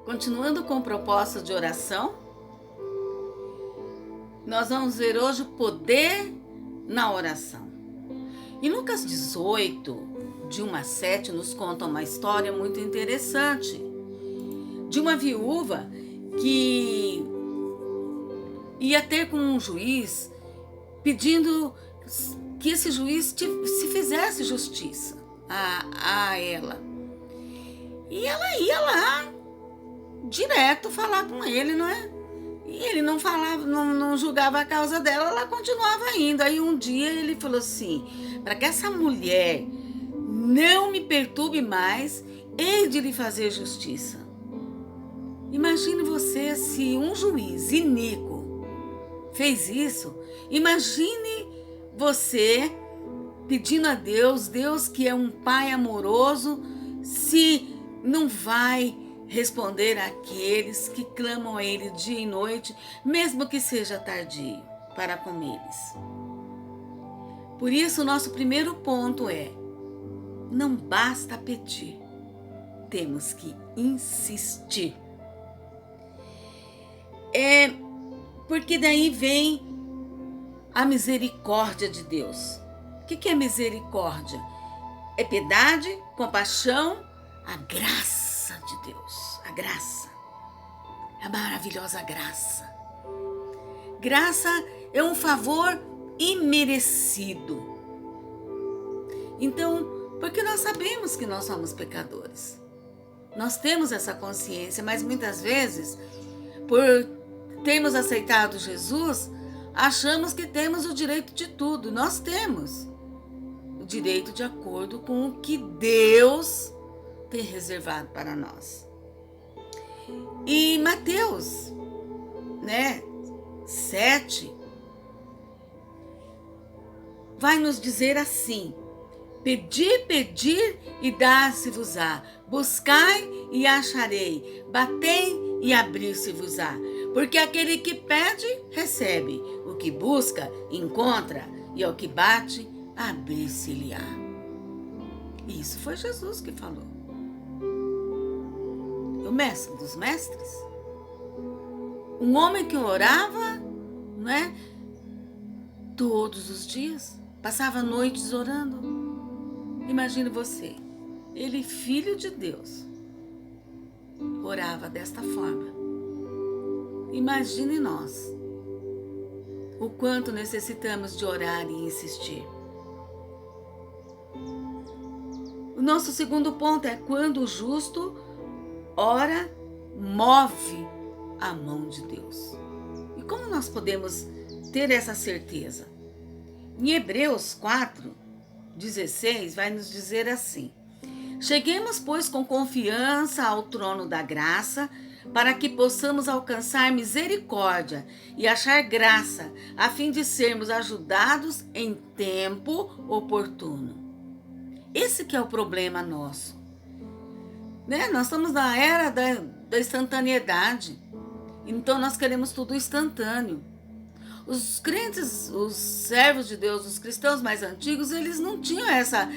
Continuando com o propósito de oração, nós vamos ver hoje o poder na oração. Em Lucas 18, de 1 a 7, nos conta uma história muito interessante de uma viúva que ia ter com um juiz pedindo que esse juiz se fizesse justiça a ela. E ela ia lá direto falar com ele, não é? E ele não falava, não julgava a causa dela, ela continuava indo. Aí um dia ele falou assim: para que essa mulher não me perturbe mais, hei de lhe fazer justiça. Imagine você se um juiz iníquo fez isso. Imagine você pedindo a Deus, Deus que é um pai amoroso, se não vai responder àqueles que clamam a Ele dia e noite, mesmo que seja tardio, para com eles. Por isso, o nosso primeiro ponto é: não basta pedir, temos que insistir. Porque daí vem a misericórdia de Deus. O que é misericórdia? É piedade, compaixão, a graça de Deus. A graça. A maravilhosa graça. Graça é um favor imerecido. Então, porque nós sabemos que nós somos pecadores. Nós temos essa consciência, mas muitas vezes, por termos aceitado Jesus, achamos que temos o direito de tudo. Nós temos o direito de acordo com o que Deus tem reservado para nós. E Mateus, 7, vai nos dizer assim: pedir e dar-se-vos-á, buscai e acharei, batei e abrir-se-vos-á. Porque aquele que pede, recebe, o que busca, encontra, e ao que bate, abrir-se-lhe-á. Isso foi Jesus que falou. O mestre dos mestres. Um homem que orava, todos os dias, passava noites orando. Imagine você, ele, filho de Deus, orava desta forma. Imagine nós, o quanto necessitamos de orar e insistir. O nosso segundo ponto é: quando o justo ora, move a mão de Deus. E como nós podemos ter essa certeza? Em Hebreus 4:16 vai nos dizer assim: cheguemos, pois, com confiança ao trono da graça, para que possamos alcançar misericórdia e achar graça, a fim de sermos ajudados em tempo oportuno. Esse que é o problema nosso. Nós estamos na era da instantaneidade. Então nós queremos tudo instantâneo. Os crentes, os servos de Deus, os cristãos mais antigos, eles não tinham essa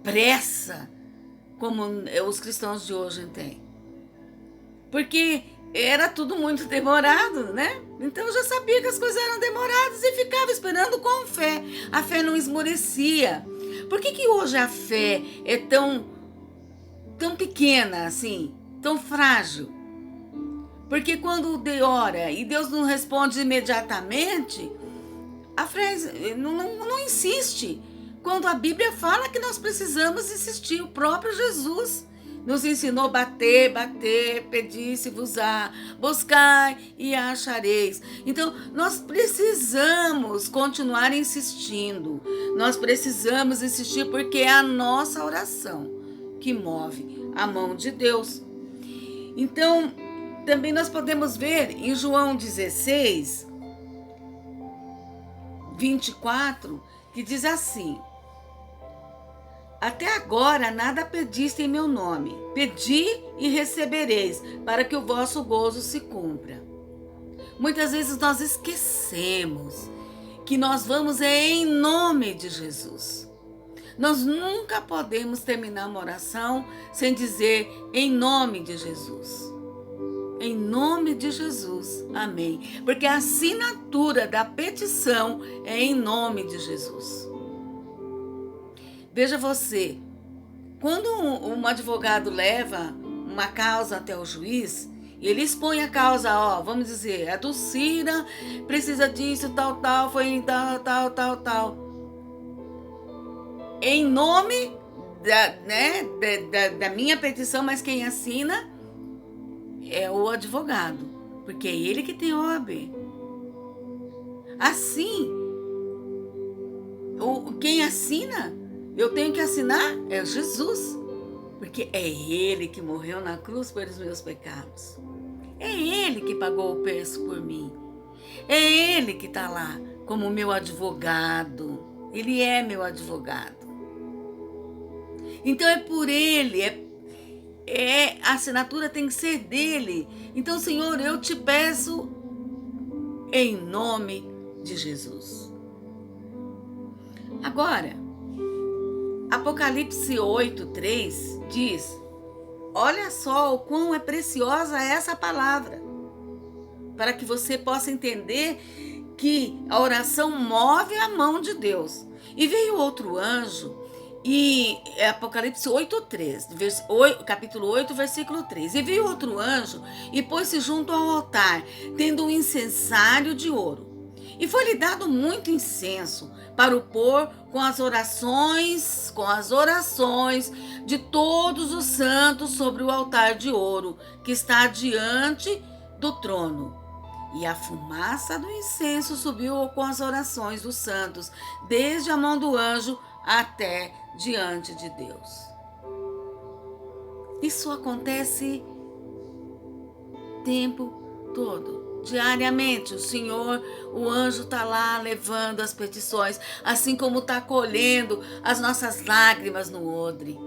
pressa como os cristãos de hoje têm. Porque era tudo muito demorado, Então eu já sabia que as coisas eram demoradas e ficava esperando com fé. A fé não esmorecia. Por que hoje a fé é tão pequena assim, tão frágil? Porque quando ora e Deus não responde imediatamente, a fé não insiste. Quando a Bíblia fala que nós precisamos insistir, o próprio Jesus nos ensinou: bater, pedir-se-vos-á, buscai e achareis. Então, nós precisamos continuar insistindo. Nós precisamos insistir porque é a nossa oração que move a mão de Deus. Então, também nós podemos ver em João 16:24, que diz assim: até agora nada pediste em meu nome. Pedi e recebereis, para que o vosso gozo se cumpra. Muitas vezes nós esquecemos que nós vamos em nome de Jesus. Nós nunca podemos terminar uma oração sem dizer em nome de Jesus. Em nome de Jesus. Amém. Porque a assinatura da petição é em nome de Jesus. Veja você, quando um advogado leva uma causa até o juiz, e ele expõe a causa, vamos dizer, a Dulcira precisa disso, tal, foi em tal. Em nome da minha petição, mas quem assina é o advogado, porque é ele que tem OAB. Assim, quem assina, eu tenho que assinar, é Jesus, porque é ele que morreu na cruz pelos meus pecados. É ele que pagou o preço por mim. É ele que está lá como meu advogado. Ele é meu advogado. Então é por ele, a assinatura tem que ser dele. Então, Senhor, eu te peço em nome de Jesus. Agora, Apocalipse 8:3 diz: olha só o quão é preciosa essa palavra, para que você possa entender que a oração move a mão de Deus. E veio outro anjo, e Apocalipse 8:3, capítulo 8, versículo 3. E veio outro anjo e pôs-se junto ao altar, tendo um incensário de ouro. E foi-lhe dado muito incenso para o pôr com as orações de todos os santos sobre o altar de ouro que está diante do trono. E a fumaça do incenso subiu com as orações dos santos, desde a mão do anjo até diante de Deus. Isso acontece o tempo todo, diariamente. O Senhor, o anjo está lá levando as petições, assim como está colhendo as nossas lágrimas no odre.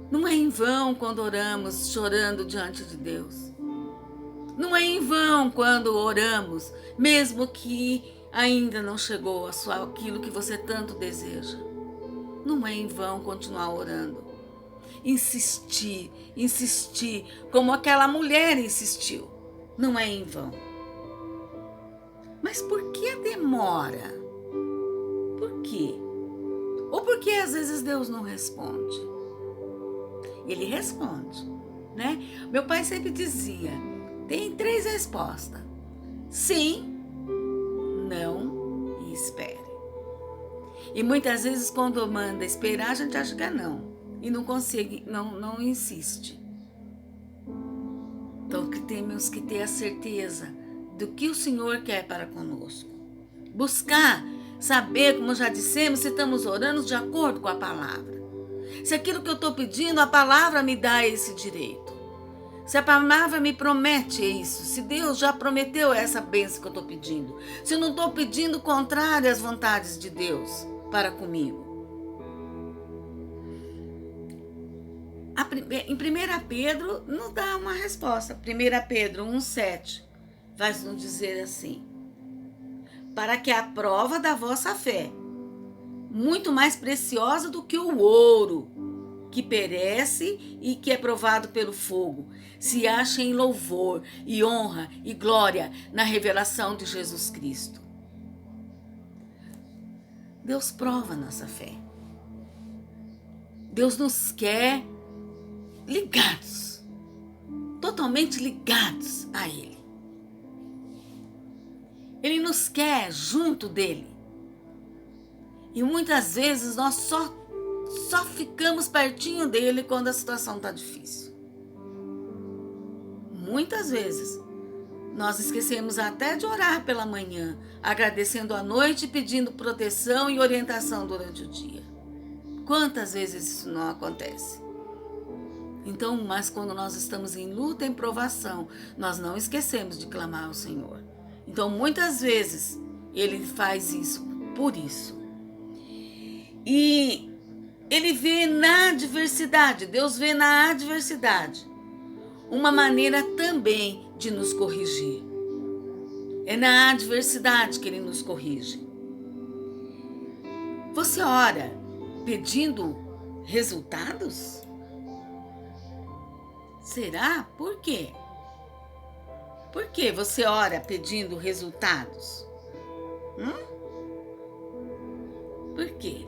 Não é em vão quando oramos chorando diante de Deus. Não é em vão quando oramos, mesmo que ainda não chegou aquilo que você tanto deseja. Não é em vão continuar orando. Insistir, como aquela mulher insistiu. Não é em vão. Mas por que a demora? Por quê? Ou porque às vezes Deus não responde? Ele responde, né? Meu pai sempre dizia, tem 3 respostas: sim, não e espere. E muitas vezes quando manda esperar, a gente acha que é não. E não consegue, não insiste. Então temos que ter a certeza do que o Senhor quer para conosco. Buscar, saber, como já dissemos, se estamos orando de acordo com a palavra. Se aquilo que eu estou pedindo, a palavra me dá esse direito. Se a palavra me promete isso, se Deus já prometeu essa bênção que eu estou pedindo, se eu não estou pedindo contrário às vontades de Deus para comigo. Em 1 Pedro nos dá uma resposta. 1 Pedro 1,7 vai nos dizer assim: para que a prova da vossa fé, muito mais preciosa do que o ouro, que perece e que é provado pelo fogo, se acha em louvor e honra e glória na revelação de Jesus Cristo. Deus prova nossa fé. Deus nos quer ligados, totalmente ligados a Ele. Ele nos quer junto dEle. E muitas vezes nós só ficamos pertinho dEle quando a situação está difícil. Muitas vezes nós esquecemos até de orar pela manhã, agradecendo à noite e pedindo proteção e orientação durante o dia. Quantas vezes isso não acontece? Então, mas quando nós estamos em luta, em provação, nós não esquecemos de clamar ao Senhor. Então, muitas vezes, Ele faz isso por isso. E Ele vê na adversidade, Deus vê na adversidade uma maneira também de nos corrigir. É na adversidade que Ele nos corrige. Você ora pedindo resultados? Será? Por quê? Por que você ora pedindo resultados? Por quê?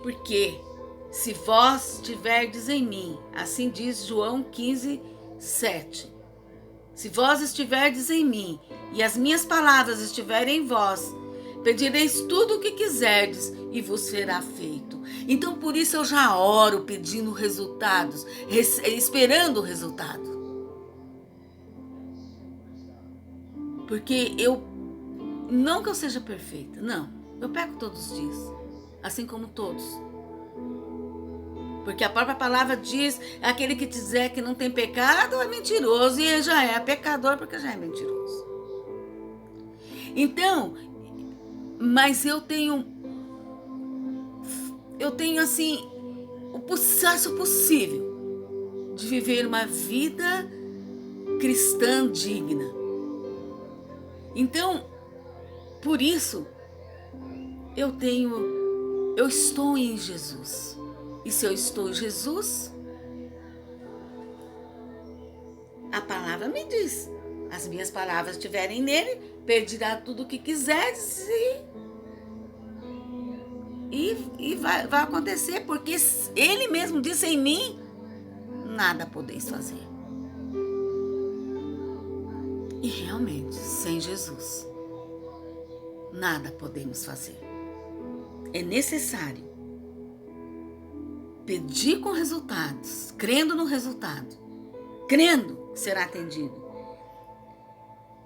Porque se vós estiverdes em mim, assim diz João 15:7. Se vós estiverdes em mim e as minhas palavras estiverem em vós, pedireis tudo o que quiserdes e vos será feito. Então por isso eu já oro pedindo resultados, esperando o resultado. Porque não que eu seja perfeita, não. Eu peco todos os dias, assim como todos. Porque a própria palavra diz, aquele que dizer que não tem pecado é mentiroso, e já é pecador porque já é mentiroso. Então, mas eu tenho assim, o possível de viver uma vida cristã digna. Então, por isso, eu estou em Jesus. E se eu estou em Jesus, a palavra me diz, as minhas palavras estiverem nele, pedirá tudo o que quiseres e vai acontecer, porque ele mesmo disse em mim, nada podeis fazer. E realmente, sem Jesus, nada podemos fazer. É necessário pedir com resultados, crendo no resultado, crendo que será atendido.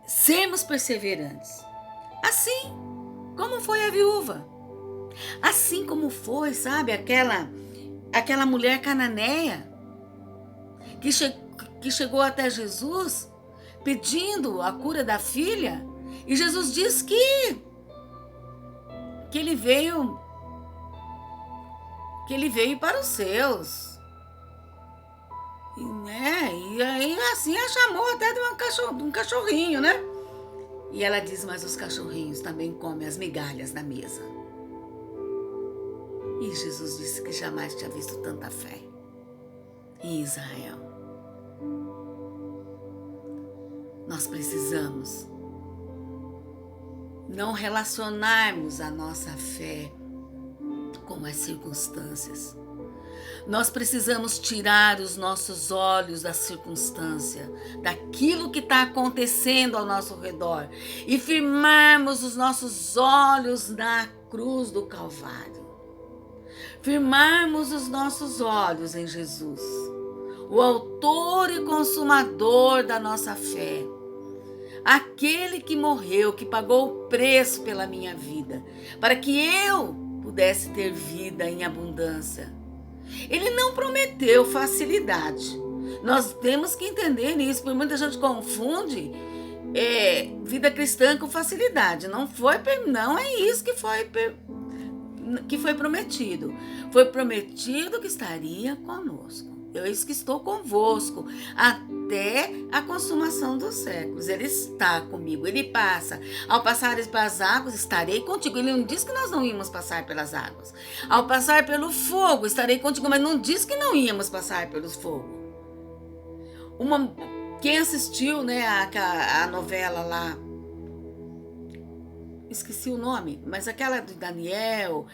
Sermos perseverantes, assim como foi a viúva, assim como foi, sabe, aquela mulher cananeia que chegou até Jesus pedindo a cura da filha, e Jesus diz que ele veio para os seus. E aí assim a chamou até de um cachorrinho, né? E ela diz, mas os cachorrinhos também comem as migalhas na mesa. E Jesus disse que jamais tinha visto tanta fé em Israel. Nós precisamos não relacionarmos a nossa fé com as circunstâncias. Nós precisamos tirar os nossos olhos da circunstância, daquilo que está acontecendo ao nosso redor, e firmarmos os nossos olhos na cruz do Calvário. Firmarmos os nossos olhos em Jesus, o autor e consumador da nossa fé. Aquele que morreu, que pagou o preço pela minha vida, para que eu pudesse ter vida em abundância. Ele não prometeu facilidade. Nós temos que entender isso, porque muita gente confunde vida cristã com facilidade. Não é isso que foi prometido. Foi prometido que estaria conosco. Eu que estou convosco até a consumação dos séculos. Ele está comigo, ele passa. Ao passares pelas águas, estarei contigo. Ele não disse que nós não íamos passar pelas águas. Ao passar pelo fogo, estarei contigo, mas não disse que não íamos passar pelo fogo. Quem assistiu, né, a novela lá, esqueci o nome, mas aquela de Daniel,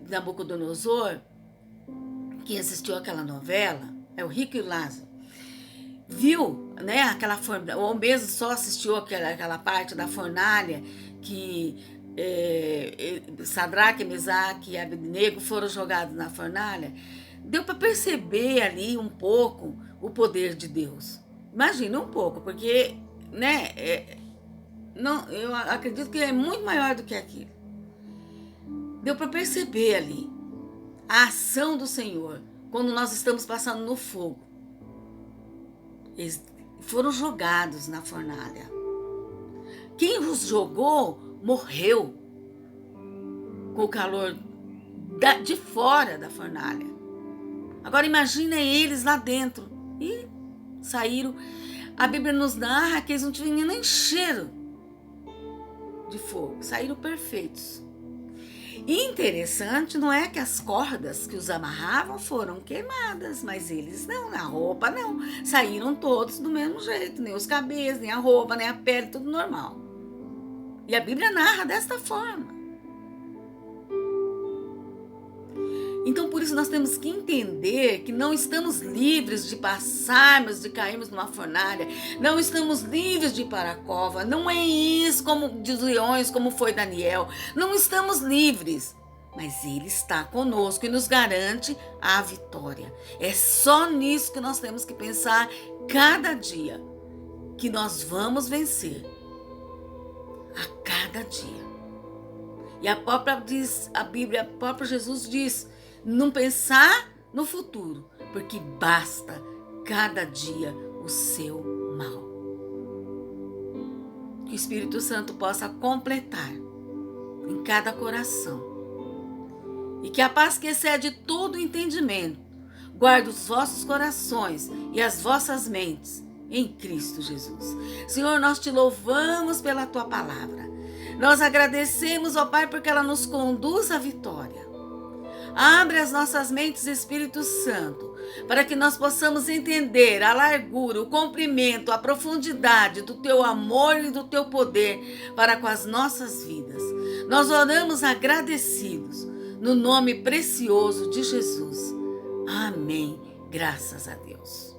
Nabucodonosor, quem assistiu aquela novela, é o Rico e o Lázaro, viu, né, ou mesmo só assistiu aquela parte da fornalha que Sadraque, Mesaque e Abednego foram jogados na fornalha. Deu para perceber ali um pouco o poder de Deus. Imagina um pouco, porque, né, eu acredito que é muito maior do que aquilo. Deu para perceber ali a ação do Senhor quando nós estamos passando no fogo. Eles foram jogados na fornalha. Quem os jogou morreu com o calor de fora da fornalha. Agora imagina eles lá dentro. E saíram. A Bíblia nos narra que eles não tinham nem cheiro de fogo. Saíram perfeitos. E interessante não é que as cordas que os amarravam foram queimadas, mas eles não, a roupa não. Saíram todos do mesmo jeito, nem os cabelos, nem a roupa, nem a pele, tudo normal. E a Bíblia narra desta forma. Então, por isso, nós temos que entender que não estamos livres de passarmos, de cairmos numa fornalha, não estamos livres de ir para a cova, não é isso como de leões, como foi Daniel, não estamos livres, mas Ele está conosco e nos garante a vitória. É só nisso que nós temos que pensar cada dia, que nós vamos vencer a cada dia. E a Bíblia, o próprio Jesus diz, não pensar no futuro, porque basta cada dia o seu mal. Que o Espírito Santo possa completar em cada coração. E que a paz que excede todo o entendimento guarde os vossos corações e as vossas mentes em Cristo Jesus. Senhor, nós te louvamos pela tua palavra. Nós agradecemos, ó Pai, porque ela nos conduz à vitória. Abre as nossas mentes, Espírito Santo, para que nós possamos entender a largura, o comprimento, a profundidade do teu amor e do teu poder para com as nossas vidas. Nós oramos agradecidos, no nome precioso de Jesus. Amém. Graças a Deus.